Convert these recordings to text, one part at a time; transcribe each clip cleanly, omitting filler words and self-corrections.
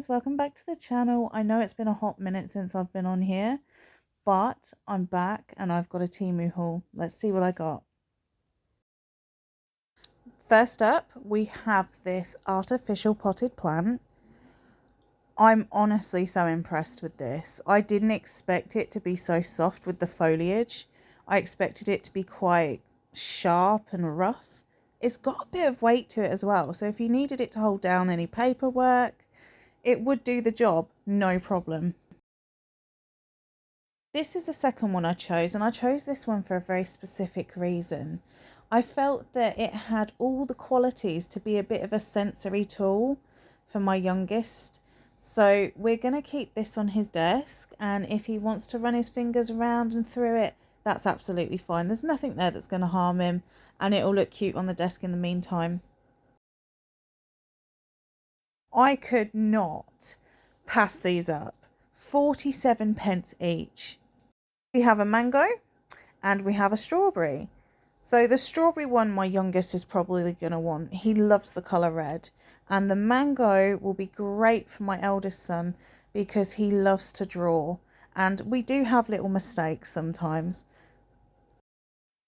welcome back to the channel. I know it's been a hot minute since I've been on here, but I'm back and I've got a Temu haul. Let's see what I got. First up, we have this artificial potted plant. I'm honestly so impressed with this. I didn't expect it to be so soft with the foliage. I expected it to be quite sharp and rough. It's got a bit of weight to it as well, so if you needed it to hold down any paperwork, it would do the job, no problem. This is the second one I chose, and I chose this one for a very specific reason. I felt that it had all the qualities to be a bit of a sensory tool for my youngest. So we're going to keep this on his desk, and if he wants to run his fingers around and through it, that's absolutely fine. There's nothing there that's going to harm him, and it'll look cute on the desk in the meantime. I could not pass these up. 47 pence each. We have a mango and we have a strawberry. So the strawberry one my youngest is probably going to want. He loves the colour red. And the mango will be great for my eldest son because he loves to draw. And we do have little mistakes sometimes.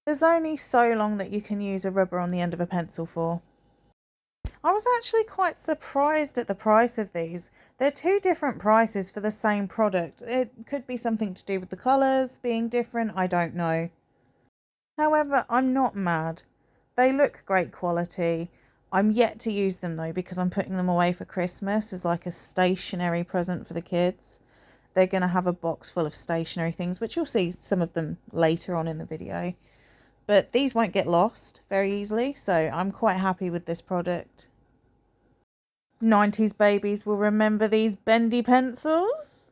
There's only so long that you can use a rubber on the end of a pencil for. I was actually quite surprised at the price of these. They're two different prices for the same product. It could be something to do with the colours being different, I don't know. However, I'm not mad. They look great quality. I'm yet to use them though because I'm putting them away for Christmas as like a stationery present for the kids. They're going to have a box full of stationery things, which you'll see some of them later on in the video. But these won't get lost very easily, so I'm quite happy with this product. 90s babies will remember these bendy pencils.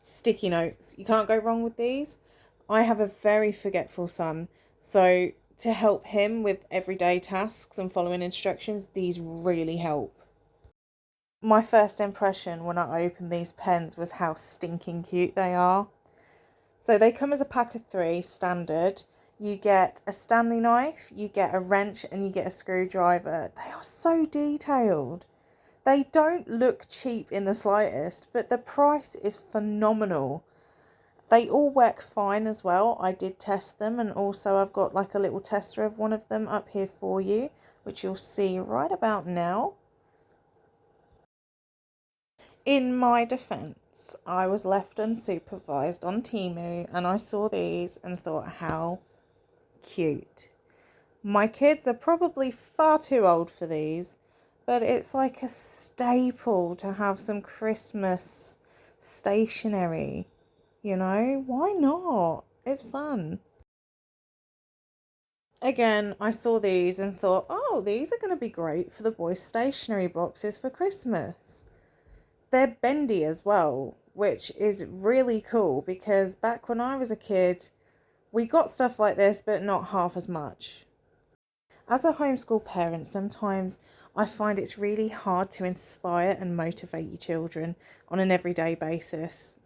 Sticky notes. You can't go wrong with these. I have a very forgetful son, so to help him with everyday tasks and following instructions, these really help. My first impression when I opened these pens was how stinking cute they are. So they come as a pack of 3, standard. You get a Stanley knife, you get a wrench, and you get a screwdriver. They are so detailed. They don't look cheap in the slightest, but the price is phenomenal. They all work fine as well. I did test them, and also I've got like a little tester of one of them up here for you, which you'll see right about now. In my defense, I was left unsupervised on Temu and I saw these and thought, how cute. My kids are probably far too old for these, but it's like a staple to have some Christmas stationery, you know? Why not? It's fun. Again, I saw these and thought, oh, these are going to be great for the boys' stationery boxes for Christmas. They're bendy as well, which is really cool because back when I was a kid, we got stuff like this, but not half as much. As a homeschool parent, sometimes I find it's really hard to inspire and motivate your children on an everyday basis.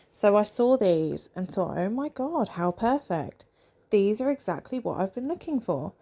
So I saw these and thought, oh my God, how perfect. These are exactly what I've been looking for.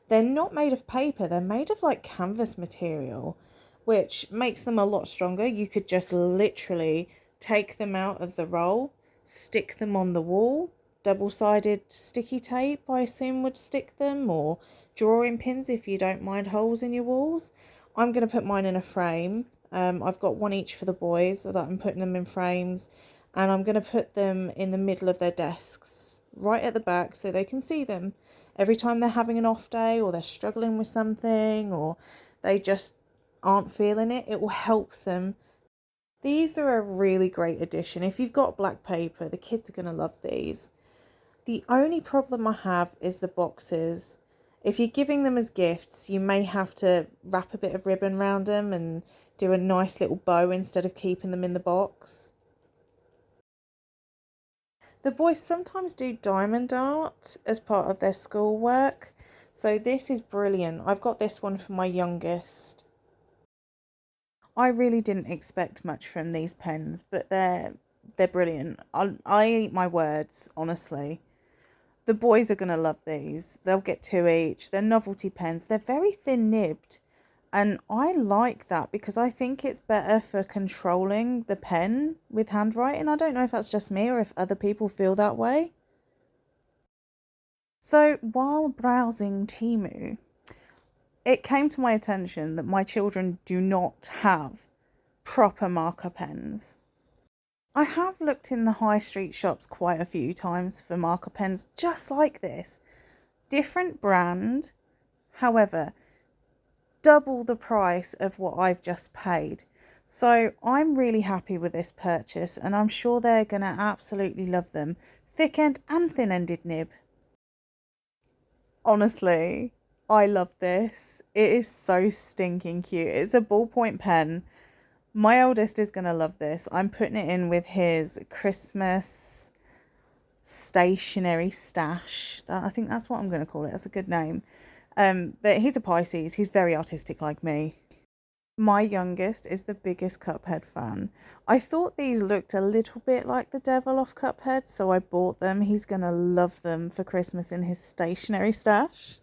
They're not made of paper, they're made of like canvas material, which makes them a lot stronger. You could just literally take them out of the roll, stick them on the wall. Double-sided sticky tape, I assume, would stick them, or drawing pins if you don't mind holes in your walls. I'm going to put mine in a frame. I've got one each for the boys so that I'm putting them in frames, and I'm going to put them in the middle of their desks, right at the back, so they can see them. Every time they're having an off day or they're struggling with something or they just aren't feeling it, it will help them. These are a really great addition. If you've got black paper, the kids are going to love these. The only problem I have is the boxes. If you're giving them as gifts, you may have to wrap a bit of ribbon around them and do a nice little bow instead of keeping them in the box. The boys sometimes do diamond art as part of their schoolwork, so this is brilliant. I've got this one for my youngest. I really didn't expect much from these pens, but they're brilliant. I eat my words, honestly. The boys are going to love these. They'll get 2 each. They're novelty pens. They're very thin nibbed. And I like that because I think it's better for controlling the pen with handwriting. I don't know if that's just me or if other people feel that way. So while browsing Temu, it came to my attention that my children do not have proper marker pens. I have looked in the high street shops quite a few times for marker pens just like this. Different brand, however, double the price of what I've just paid. So I'm really happy with this purchase and I'm sure they're going to absolutely love them. Thick end and thin ended nib. Honestly, I love this. It is so stinking cute. It's a ballpoint pen. My oldest is going to love this. I'm putting it in with his Christmas stationery stash. I think that's what I'm going to call it. That's a good name. But he's a Pisces. He's very artistic like me. My youngest is the biggest Cuphead fan. I thought these looked a little bit like the devil off Cuphead, so I bought them. He's going to love them for Christmas in his stationery stash.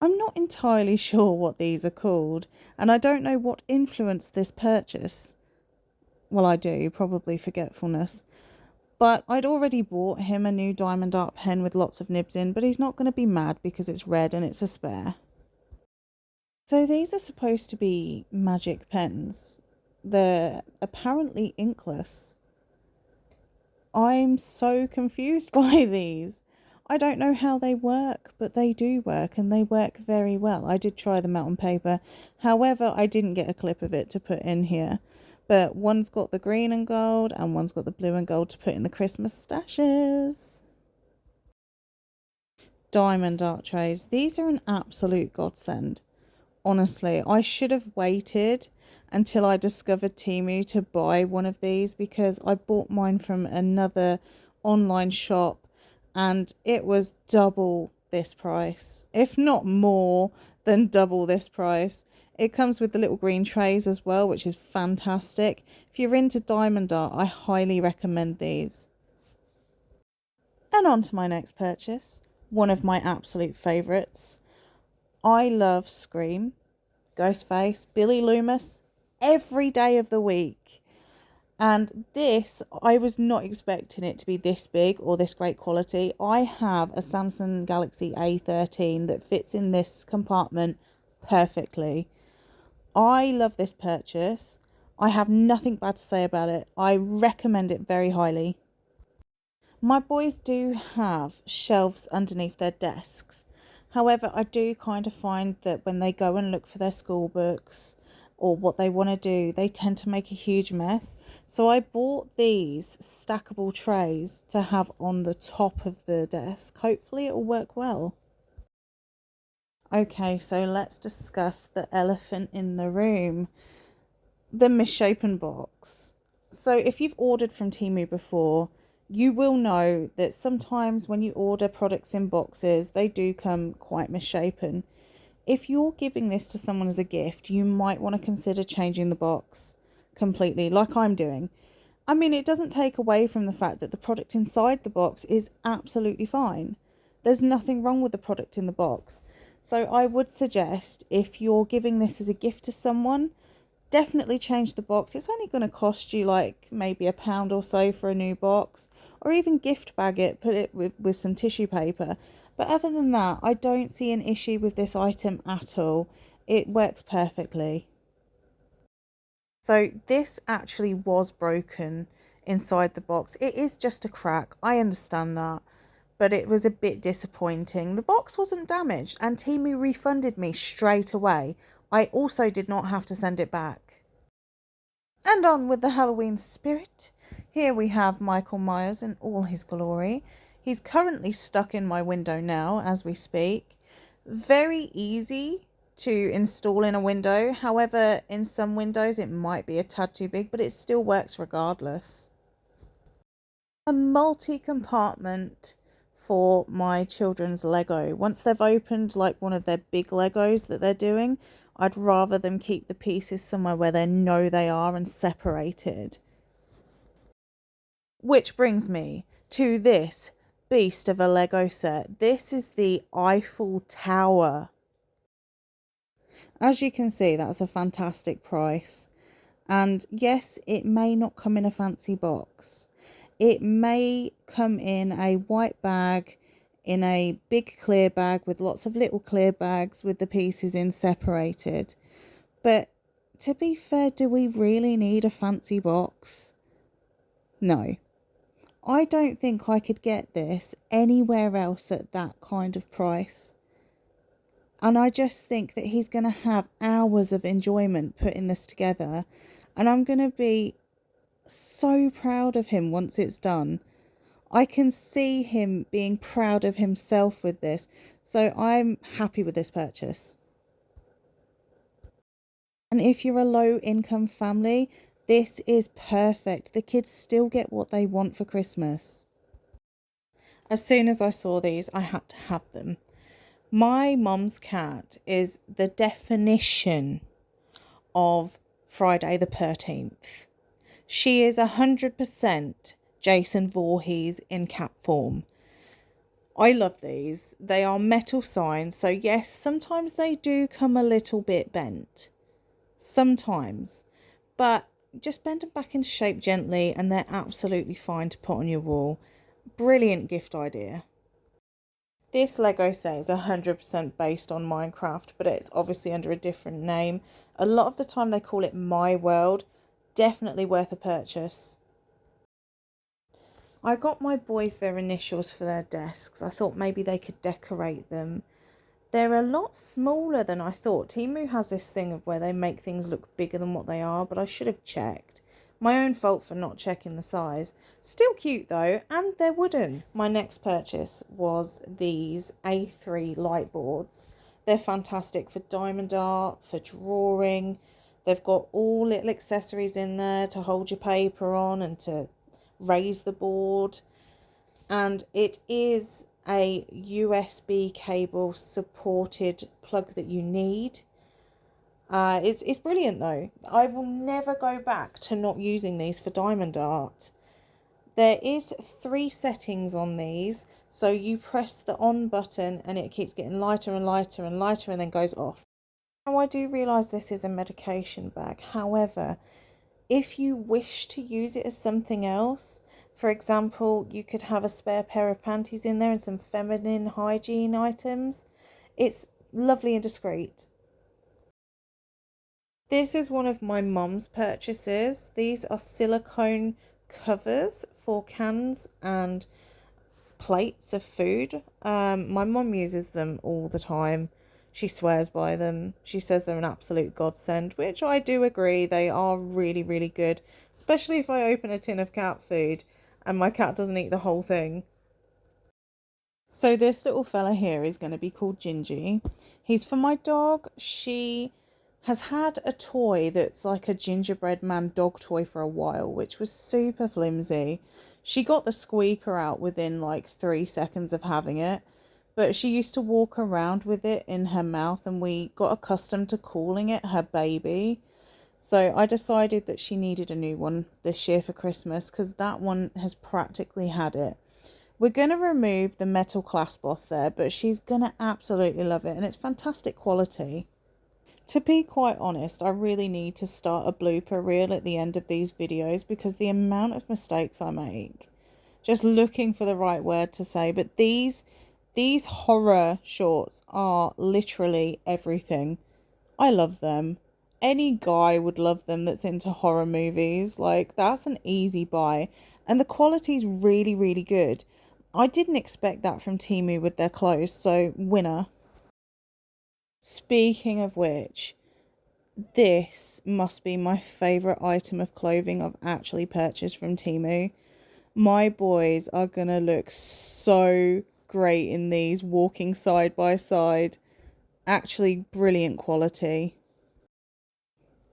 I'm not entirely sure what these are called, and I don't know what influenced this purchase. Well, I do, probably forgetfulness. But I'd already bought him a new diamond art pen with lots of nibs in, but he's not going to be mad because it's red and it's a spare. So these are supposed to be magic pens. They're apparently inkless. I'm so confused by these. I don't know how they work, but they do work and they work very well. I did try them out on paper. However, I didn't get a clip of it to put in here. But one's got the green and gold and one's got the blue and gold to put in the Christmas stashes. Diamond art trays. These are an absolute godsend. Honestly, I should have waited until I discovered Temu to buy one of these because I bought mine from another online shop and it was double this price, if not more than double this price. It comes with the little green trays as well, which is fantastic. If you're into diamond art, I highly recommend these. And on to my next purchase, one of my absolute favourites. I love Scream, Ghostface, Billy Loomis every day of the week. And this, I was not expecting it to be this big or this great quality. I have a Samsung Galaxy A13 that fits in this compartment perfectly. I love this purchase. I have nothing bad to say about it. I recommend it very highly. My boys do have shelves underneath their desks. However, I do kind of find that when they go and look for their school books or what they want to do, they tend to make a huge mess. So I bought these stackable trays to have on the top of the desk. Hopefully it will work well. Okay, so let's discuss the elephant in the room, the misshapen box. So if you've ordered from Temu before, you will know that sometimes when you order products in boxes, they do come quite misshapen. If you're giving this to someone as a gift, you might want to consider changing the box completely, like I'm doing. I mean, it doesn't take away from the fact that the product inside the box is absolutely fine. There's nothing wrong with the product in the box. So I would suggest if you're giving this as a gift to someone, definitely change the box. It's only going to cost you like maybe £1 or so for a new box, or even gift bag it, put it with some tissue paper. But other than that, I don't see an issue with this item at all. It works perfectly. So this actually was broken inside the box. It is just a crack. I understand that. But it was a bit disappointing. The box wasn't damaged and Temu refunded me straight away. I also did not have to send it back. And on with the Halloween spirit. Here we have Michael Myers in all his glory. He's currently stuck in my window now as we speak. Very easy to install in a window. However, in some windows it might be a tad too big, but it still works regardless. A multi-compartment for my children's Lego. Once they've opened like one of their big Legos that they're doing, I'd rather them keep the pieces somewhere where they know they are and separated. Which brings me to this beast of a Lego set. This is the Eiffel Tower. As you can see, that's a fantastic price. And yes, it may not come in a fancy box. It may come in a white bag, in a big clear bag with lots of little clear bags with the pieces in separated. But to be fair, do we really need a fancy box? No. I don't think I could get this anywhere else at that kind of price. And I just think that he's going to have hours of enjoyment putting this together. And I'm going to be so proud of him once it's done. I can see him being proud of himself with this. So I'm happy with this purchase. And if you're a low income family, this is perfect. The kids still get what they want for Christmas. As soon as I saw these, I had to have them. My mum's cat is the definition of Friday the 13th. She is 100% Jason Voorhees in cat form. I love these. They are metal signs, so yes, sometimes they do come a little bit bent. Sometimes. But just bend them back into shape gently and they're absolutely fine to put on your wall. Brilliant gift idea. This Lego set is 100% based on Minecraft, but it's obviously under a different name. A lot of the time they call it My World. Definitely worth a purchase. I got my boys their initials for their desks. I thought maybe they could decorate them. They're a lot smaller than I thought. Temu has this thing of where they make things look bigger than what they are, but I should have checked. My own fault for not checking the size. Still cute though, and they're wooden. My next purchase was these A3 light boards. They're fantastic for diamond art, for drawing. They've got all little accessories in there to hold your paper on and to raise the board. And it is a USB cable supported plug that you need. It's brilliant though. I will never go back to not using these for diamond art. There is 3 settings on these, so you press the on button and it keeps getting lighter and lighter and lighter and then goes off. Now I do realise this is a medication bag, however, if you wish to use it as something else, for example, you could have a spare pair of panties in there and some feminine hygiene items. It's lovely and discreet. This is one of my mum's purchases. These are silicone covers for cans and plates of food. My mum uses them all the time. She swears by them. She says they're an absolute godsend, which I do agree. They are really, really good, especially if I open a tin of cat food and my cat doesn't eat the whole thing. So this little fella here is going to be called Gingy. He's for my dog. She has had a toy that's like a gingerbread man dog toy for a while, which was super flimsy. She got the squeaker out within like 3 seconds of having it, but she used to walk around with it in her mouth and we got accustomed to calling it her baby. So I decided that she needed a new one this year for Christmas because that one has practically had it. We're going to remove the metal clasp off there, but she's going to absolutely love it and it's fantastic quality. To be quite honest, I really need to start a blooper reel at the end of these videos because the amount of mistakes I make. Just looking for the right word to say, but these horror shorts are literally everything. I love them. Any guy would love them that's into horror movies. Like, that's an easy buy. And the quality's really, really good. I didn't expect that from Temu with their clothes, so winner. Speaking of which, this must be my favourite item of clothing I've actually purchased from Temu. My boys are gonna look so great in these, walking side by side. Actually, brilliant quality.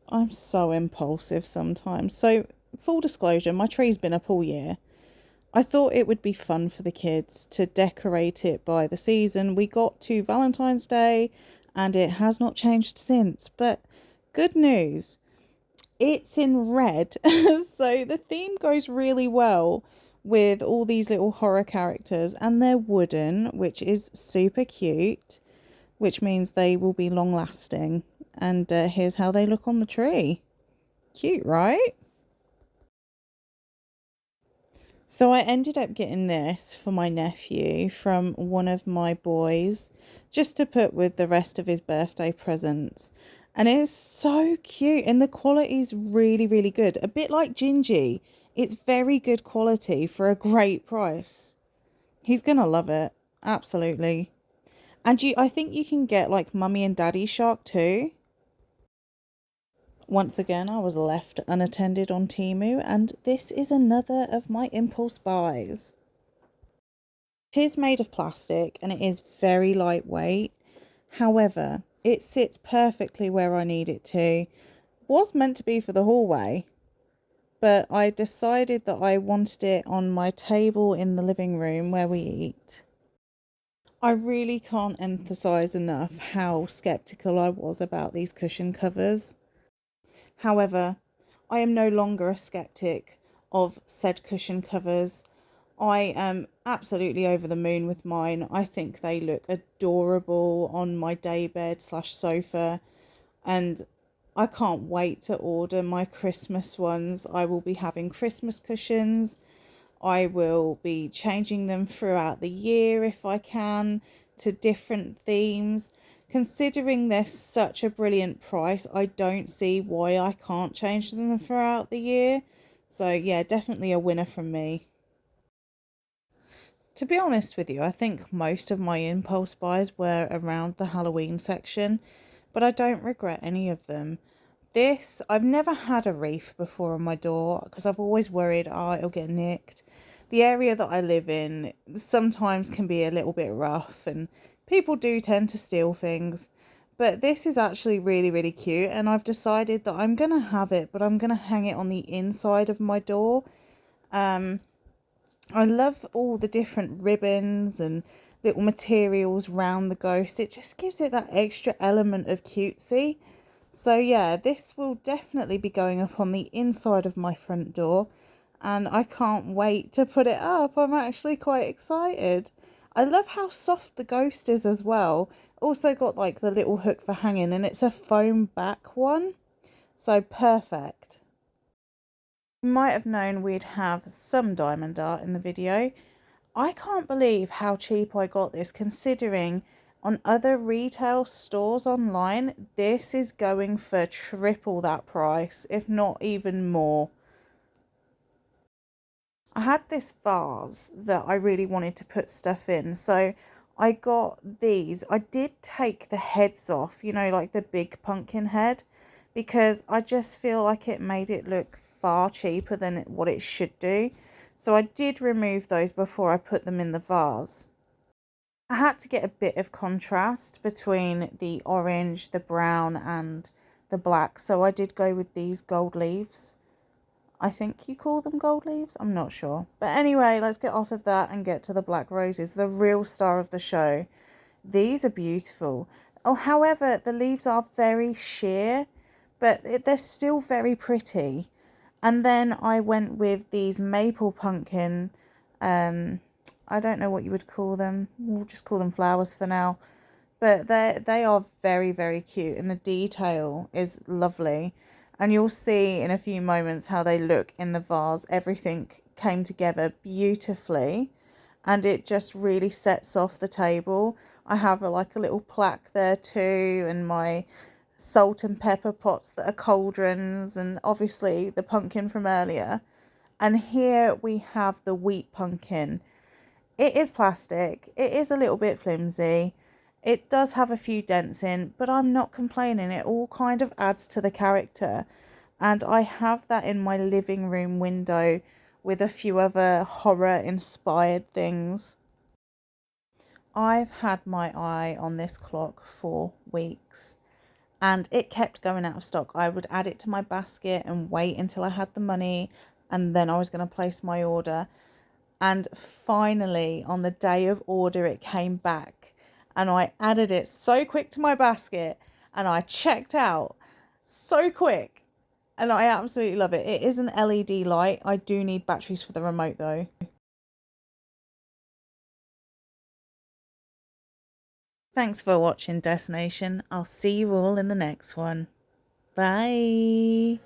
I'm so impulsive sometimes. So, full disclosure, my tree's been up all year. I thought it would be fun for the kids to decorate it by the season. We got to Valentine's Day and it has not changed since. But good news, it's in red. So the theme goes really well with all these little horror characters and they're wooden, which is super cute. which means they will be long lasting. And here's how they look on the tree. Cute, right? So I ended up getting this for my nephew from one of my boys, just to put with the rest of his birthday presents. And it is so cute, and the quality is really, really good. A bit like Gingy. It's very good quality for a great price. He's gonna love it. Absolutely. And I think you can get like Mummy and Daddy Shark too. Once again, I was left unattended on Temu, and this is another of my impulse buys. It is made of plastic and it is very lightweight. However, it sits perfectly where I need it to. Was meant to be for the hallway, but I decided that I wanted it on my table in the living room where we eat. I really can't emphasize enough how skeptical I was about these cushion covers. However, I am no longer a skeptic of said cushion covers. I am absolutely over the moon with mine. I think they look adorable on my daybed slash sofa, and I can't wait to order my Christmas ones. I will be having Christmas cushions. I will be changing them throughout the year if I can to different themes. Considering they're such a brilliant price, I don't see why I can't change them throughout the year. So yeah, definitely a winner from me. To be honest with you, I think most of my impulse buys were around the Halloween section, but I don't regret any of them. This, I've never had a wreath before on my door because I've always worried, oh, it'll get nicked. The area that I live in sometimes can be a little bit rough and people do tend to steal things. But this is actually really, really cute, and I've decided that I'm going to have it, but I'm going to hang it on the inside of my door. I love all the different ribbons and little materials round the ghost. It just gives it that extra element of cutesy. So yeah, this will definitely be going up on the inside of my front door, and I can't wait to put it up. I'm actually quite excited. I love how soft the ghost is as well. Also got like the little hook for hanging, and it's a foam back one. So perfect. You might have known we'd have some diamond art in the video. I can't believe how cheap I got this, considering on other retail stores online, this is going for triple that price, if not even more. I had this vase that I really wanted to put stuff in, so I got these. I did take the heads off, you know, like the big pumpkin head, because I just feel like it made it look far cheaper than what it should do. So I did remove those before I put them in the vase. I had to get a bit of contrast between the orange, the brown and the black, so I did go with these gold leaves. I think you call them gold leaves, I'm not sure. But anyway, let's get off of that and get to the black roses, the real star of the show. These are beautiful. Oh, however, the leaves are very sheer, but they're still very pretty. And then I went with these maple pumpkin, I don't know what you would call them. We'll just call them flowers for now. But they are very, very cute, and the detail is lovely. And you'll see in a few moments how they look in the vase. Everything came together beautifully, and it just really sets off the table. I have like a little plaque there too, and my salt and pepper pots that are cauldrons, and obviously the pumpkin from earlier. And here we have the wheat pumpkin. It is plastic. It is a little bit flimsy. It does have a few dents in, but I'm not complaining. It all kind of adds to the character. And I have that in my living room window with a few other horror inspired things. I've had my eye on this clock for weeks, and it kept going out of stock. I would add it to my basket and wait until I had the money, and then I was going to place my order. And finally, on the day of order, it came back, and I added it so quick to my basket, and I checked out so quick, and I absolutely love it. It is an LED light. I do need batteries for the remote though. Thanks for watching, Dest-nation. I'll see you all in the next one. Bye.